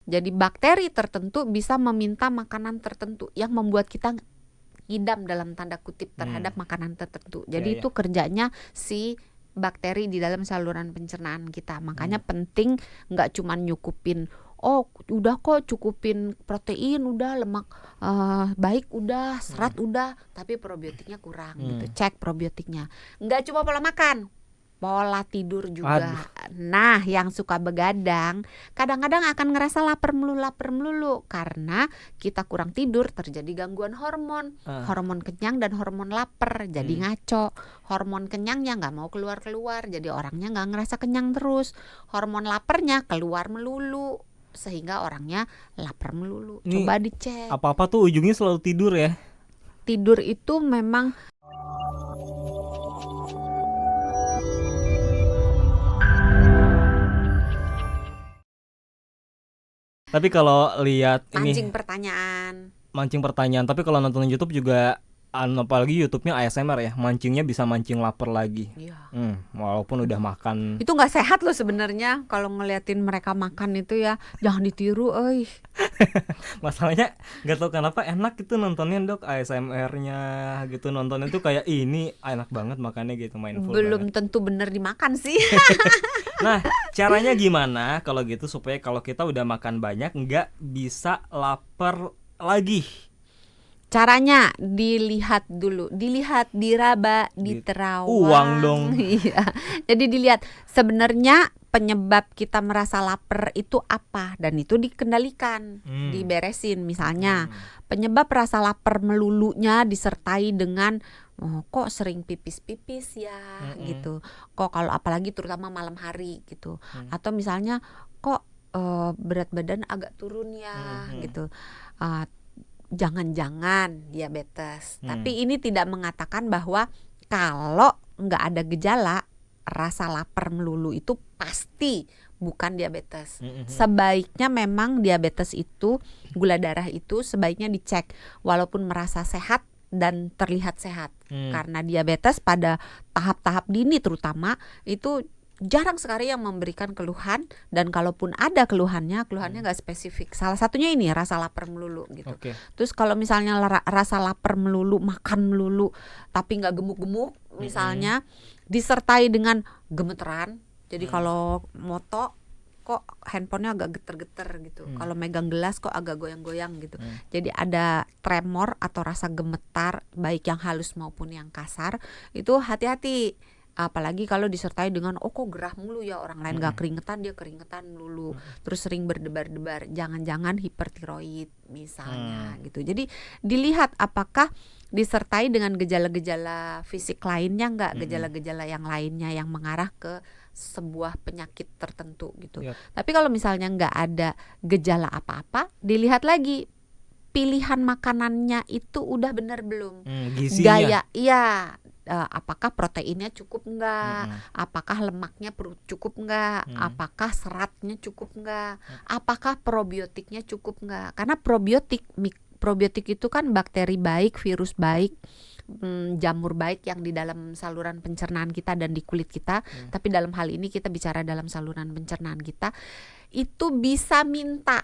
Jadi bakteri tertentu bisa meminta makanan tertentu yang membuat kita ngidam dalam tanda kutip terhadap makanan tertentu. Jadi itu kerjanya si bakteri di dalam saluran pencernaan kita. Makanya penting nggak cuma nyukupin, oh udah kok cukupin protein, udah lemak baik, udah serat, udah, tapi probiotiknya kurang gitu. Cek probiotiknya. Nggak cuma pola makan, pola tidur juga. Nah, yang suka begadang kadang-kadang akan ngerasa lapar melulu karena kita kurang tidur, terjadi gangguan hormon, hormon kenyang dan hormon lapar, jadi ngaco. Hormon kenyangnya nggak mau keluar, jadi orangnya nggak ngerasa kenyang terus. Hormon laparnya keluar melulu, sehingga orangnya lapar melulu. Coba dicek. Apa-apa tuh ujungnya selalu tidur ya. Tidur itu memang Tapi kalau lihat ini mancing pertanyaan. tapi kalau nonton YouTube juga apalagi YouTube-nya ASMR ya, mancingnya bisa mancing lapar lagi. Iya. Walaupun udah makan. Itu nggak sehat loh sebenarnya kalau ngeliatin mereka makan itu ya, jangan ditiru, Masalahnya nggak tahu kenapa enak gitu nontonnya Dok, ASMR-nya gitu, nontonnya tuh kayak ini enak banget makannya gitu, mindful belum banget. tentu bener dimakan sih. Nah, caranya gimana kalau gitu supaya kalau kita udah makan banyak nggak bisa lapar lagi? Caranya dilihat dulu, diraba, diterawang. Uang dong. Iya. Jadi dilihat sebenarnya penyebab kita merasa lapar itu apa, dan itu dikendalikan, diberesin. Misalnya penyebab rasa lapar melulunya disertai dengan kok sering pipis ya gitu. Kok kalau apalagi terutama malam hari gitu. Atau misalnya kok berat badan agak turun ya gitu. Jangan-jangan diabetes. Tapi ini tidak mengatakan bahwa kalau nggak ada gejala rasa lapar melulu itu pasti bukan diabetes. Sebaiknya memang diabetes itu, gula darah itu sebaiknya dicek walaupun merasa sehat dan terlihat sehat. Karena diabetes pada tahap-tahap dini terutama itu jarang sekali yang memberikan keluhan, dan kalaupun ada keluhannya nggak spesifik. Salah satunya ini rasa lapar melulu gitu. Terus kalau misalnya rasa lapar melulu, makan melulu tapi nggak gemuk-gemuk misalnya, disertai dengan gemeteran. Jadi kalau moto kok handphonenya agak geter-geter gitu. Kalau megang gelas kok agak goyang-goyang gitu. Jadi ada tremor atau rasa gemetar baik yang halus maupun yang kasar. Itu hati-hati. Apalagi kalau disertai dengan kok gerah mulu ya, orang lain gak keringetan, dia keringetan melulu. Terus sering berdebar-debar, jangan-jangan hipertiroid misalnya gitu. Jadi dilihat apakah disertai dengan gejala-gejala fisik lainnya enggak, gejala-gejala yang lainnya yang mengarah ke sebuah penyakit tertentu gitu. Tapi kalau misalnya enggak ada gejala apa-apa, dilihat lagi pilihan makanannya itu udah benar belum, gizinya. Apakah proteinnya cukup enggak, apakah lemaknya cukup enggak, apakah seratnya cukup enggak, apakah probiotiknya cukup enggak. Karena probiotik itu kan bakteri baik, virus baik, jamur baik yang di dalam saluran pencernaan kita dan di kulit kita. Tapi dalam hal ini kita bicara dalam saluran pencernaan kita, itu bisa minta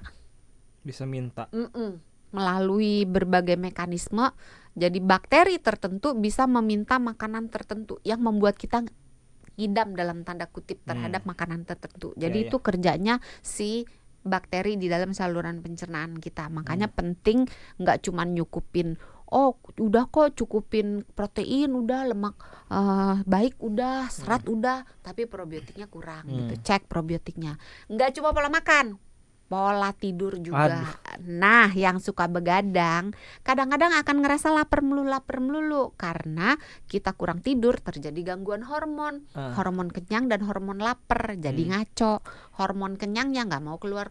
melalui berbagai mekanisme. Jadi bakteri tertentu bisa meminta makanan tertentu yang membuat kita ngidam dalam tanda kutip terhadap makanan tertentu. Jadi itu kerjanya si bakteri di dalam saluran pencernaan kita. Makanya penting nggak cuma nyukupin, udah kok cukupin protein, udah lemak baik, udah serat, udah, tapi probiotiknya kurang gitu. Cek probiotiknya. Nggak cuma pola makan, pola tidur juga. Nah, yang suka begadang kadang-kadang akan ngerasa lapar melulu karena kita kurang tidur, terjadi gangguan hormon, hormon kenyang dan hormon lapar, jadi ngaco. Hormon kenyangnya nggak mau keluar,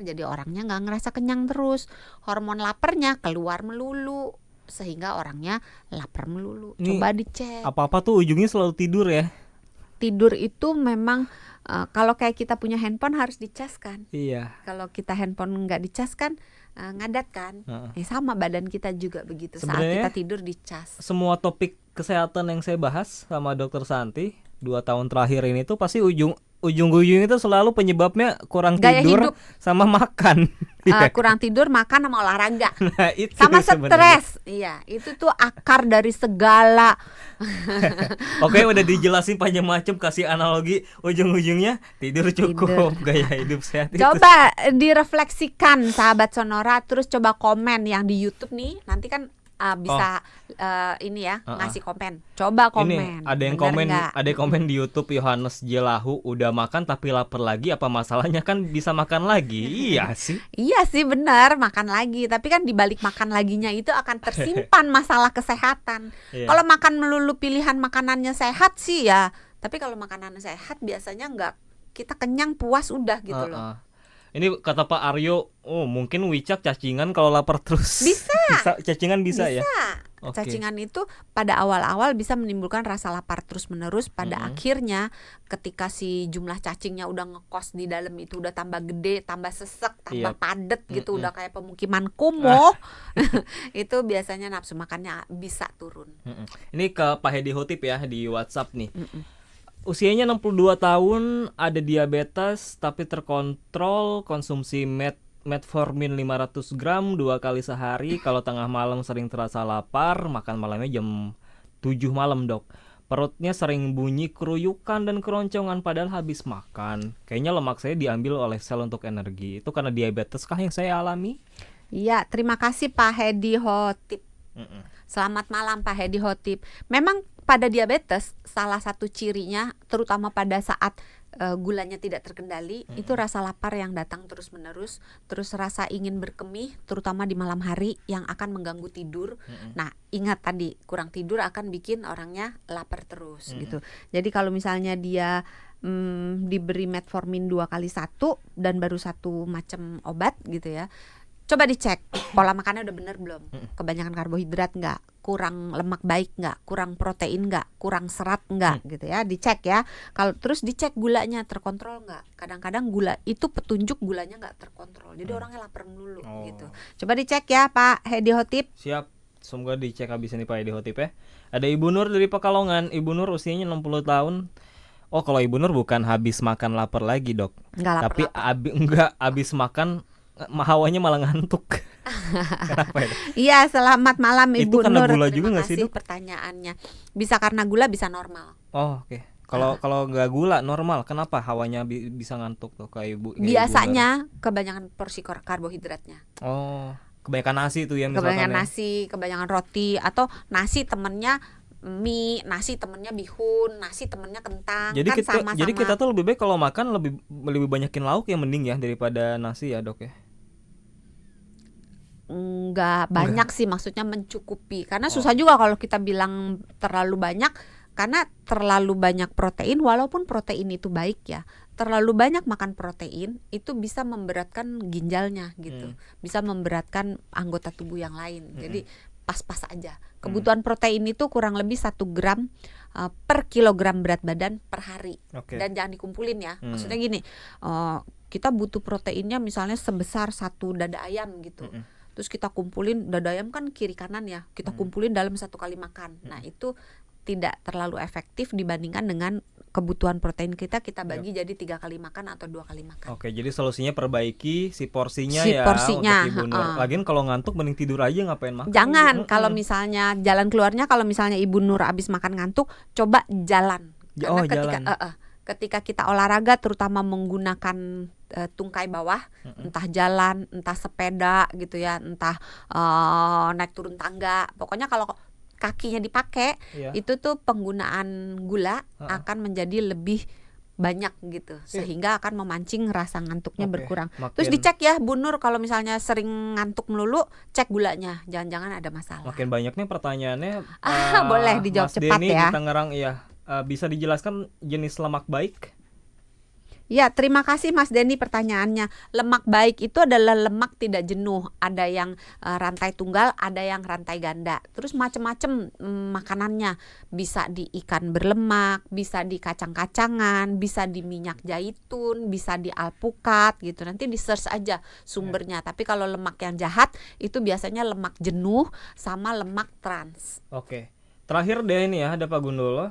jadi orangnya nggak ngerasa kenyang terus. Hormon laparnya keluar melulu, sehingga orangnya lapar melulu. Coba dicek. Apa-apa tuh ujungnya selalu tidur ya. Tidur itu memang kalau kayak kita punya handphone harus dicas kan. Iya. Kalau kita handphone nggak dicas kan ngadat kan. Sama badan kita juga begitu. Sebenarnya, saat kita tidur dicas. Semua topik kesehatan yang saya bahas sama Dokter Santi 2 tahun terakhir ini tuh pasti ujung-ujungnya itu selalu penyebabnya kurang Gaya tidur hidup. sama makan. Iya. Kurang tidur, makan sama olahraga. Nah, itu Sama sebenarnya. stres. Iya, itu tuh akar dari segala. Oke, udah dijelasin banyak macam, kasih analogi, ujung-ujungnya tidur cukup, gaya hidup sehat itu. Coba direfleksikan sahabat Sonora, terus coba komen yang di YouTube nih. Nanti kan bisa ini ya, ngasih komen. Coba komen. Ini ada yang Bener komen, nggak? ada yang komen di YouTube, Yohanes Jelahu, udah makan tapi lapar lagi, apa masalahnya, kan bisa makan lagi. Iya sih. Iya sih benar, makan lagi. Tapi kan di balik makan laginya itu akan tersimpan masalah kesehatan. Iya. Kalau makan melulu pilihan makanannya sehat sih ya. Tapi kalau makanan sehat biasanya nggak, kita kenyang puas udah gitu loh. Ini kata Pak Aryo, oh mungkin Wicak cacingan kalau lapar terus. Bisa. Cacingan bisa ya. Oke. Cacingan itu pada awal-awal bisa menimbulkan rasa lapar terus-menerus. Pada akhirnya ketika si jumlah cacingnya udah ngekos di dalam itu udah tambah gede, tambah sesek, tambah padet gitu, udah kayak pemukiman kumuh. Itu biasanya nafsu makannya bisa turun. Ini ke Pak Hedi Hotip ya di WhatsApp nih. Usianya 62 tahun, ada diabetes tapi terkontrol, konsumsi metformin 500 gram 2 kali sehari. Kalau tengah malam sering terasa lapar, makan malamnya jam 7 malam, Dok. Perutnya sering bunyi keruyukan dan keroncongan padahal habis makan. Kayaknya lemak saya diambil oleh sel untuk energi. Itu karena diabetes kah yang saya alami? Iya, terima kasih Pak Hedi Hotip. Selamat malam Pak Hedi Hotip. Memang pada diabetes salah satu cirinya, terutama pada saat gulanya tidak terkendali, itu rasa lapar yang datang terus-menerus, terus rasa ingin berkemih, terutama di malam hari yang akan mengganggu tidur. Nah, ingat tadi, kurang tidur akan bikin orangnya lapar terus gitu. Jadi kalau misalnya dia diberi metformin 2 kali 1 dan baru 1 macam obat gitu ya, coba dicek pola makannya udah bener belum, kebanyakan karbohidrat nggak, kurang lemak baik nggak, kurang protein nggak, kurang serat nggak gitu ya, dicek ya. Kalau terus dicek gulanya terkontrol nggak, kadang-kadang gula itu petunjuk gulanya nggak terkontrol, jadi orangnya lapar melulu gitu. Coba dicek ya Pak Hedi Hotip. Siap, semoga dicek habis ini Pak Hedi Hotip ya. Ada Ibu Nur dari Pekalongan. Ibu Nur usianya 60 tahun. Oh, kalau Ibu Nur bukan habis makan lapar lagi, Dok. Nggak Tapi lapar-lapar. habis makan hawanya malah ngantuk. Kenapa ya? Iya, selamat malam Itu Ibu karena Nur. gula juga Terima nggak sih, kasih Dok? pertanyaannya. Bisa karena gula, bisa normal. Oh, oke. Kalau nggak gula normal, kenapa hawanya bisa ngantuk tuh kayak Ibu? Biasanya kebanyakan porsi karbohidratnya. Oh, kebanyakan nasi tuh ya misalkan. Kebanyakan ya. nasi, kebanyakan roti, atau nasi temennya mie, nasi temennya bihun, nasi temennya kentang. Jadi kan kita sama-sama. jadi kita tuh lebih baik kalau makan lebih banyakin lauk ya, mending ya daripada nasi ya, Dok ya. Enggak banyak sih, maksudnya mencukupi. Karena susah juga kalau kita bilang terlalu banyak, karena terlalu banyak protein, walaupun protein itu baik ya, terlalu banyak makan protein itu bisa memberatkan ginjalnya gitu, bisa memberatkan anggota tubuh yang lain. Jadi pas-pas aja. Kebutuhan protein itu kurang lebih 1 gram per kilogram berat badan per hari. Dan jangan dikumpulin ya. Maksudnya gini, kita butuh proteinnya misalnya sebesar 1 dada ayam gitu. Terus kita kumpulin, dada ayam kan kiri kanan ya, kita kumpulin dalam 1 kali makan. Nah, itu tidak terlalu efektif dibandingkan dengan kebutuhan protein kita bagi jadi 3 kali makan atau 2 kali makan. Oke, jadi solusinya perbaiki si porsinya Si ya porsinya, untuk Ibu Nur. Lagian kalau ngantuk mending tidur aja, ngapain makan. Jangan, kalau misalnya jalan keluarnya, kalau misalnya Ibu Nur abis makan ngantuk, coba jalan. Karena ketika kita olahraga, terutama menggunakan tungkai bawah, entah jalan, entah sepeda gitu ya, entah naik turun tangga, pokoknya kalau kakinya dipakai, itu tuh penggunaan gula akan menjadi lebih banyak gitu, sehingga akan memancing rasa ngantuknya berkurang. Terus dicek ya Bu Nur, kalau misalnya sering ngantuk melulu, cek gulanya, jangan-jangan ada masalah. Makin banyak nih pertanyaannya. Boleh dijawab Mas cepat Denny ya. di Tangerang, iya. Bisa dijelaskan jenis lemak baik? Ya, terima kasih Mas Denny pertanyaannya. Lemak baik itu adalah lemak tidak jenuh. Ada yang rantai tunggal, ada yang rantai ganda. Terus macam-macam makanannya. Bisa di ikan berlemak, bisa di kacang-kacangan, bisa di minyak zaitun, bisa di alpukat gitu. Nanti di search aja sumbernya. Tapi kalau lemak yang jahat itu biasanya lemak jenuh sama lemak trans. Oke. Terakhir deh ini ya, ada Pak Gundolo,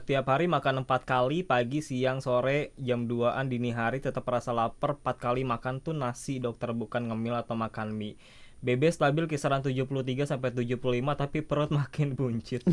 tiap hari makan 4 kali, pagi, siang, sore, jam 2-an, dini hari, tetap rasa lapar, 4 kali makan tuh nasi dokter, bukan ngemil atau makan mie. BB stabil kisaran 73-75, tapi perut makin buncit.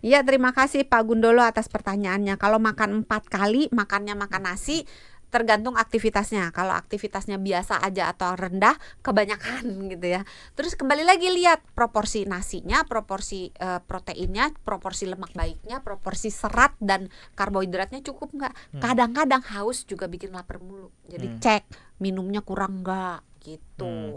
Iya, terima kasih Pak Gundolo atas pertanyaannya. Kalau makan 4 kali, makannya makan nasi, tergantung aktivitasnya. Kalau aktivitasnya biasa aja atau rendah, kebanyakan gitu ya. Terus kembali lagi lihat proporsi nasinya, proporsi proteinnya, proporsi lemak baiknya, proporsi serat dan karbohidratnya cukup nggak. Kadang-kadang haus juga bikin lapar mulu. Jadi cek minumnya kurang nggak gitu.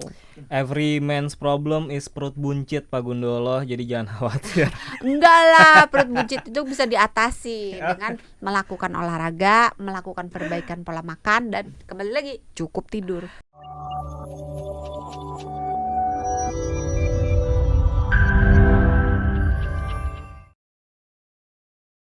Every man's problem is perut buncit, Pak Gundolo, jadi jangan khawatir. Enggak lah, perut buncit itu bisa diatasi dengan melakukan olahraga, melakukan perbaikan pola makan, dan kembali lagi cukup tidur.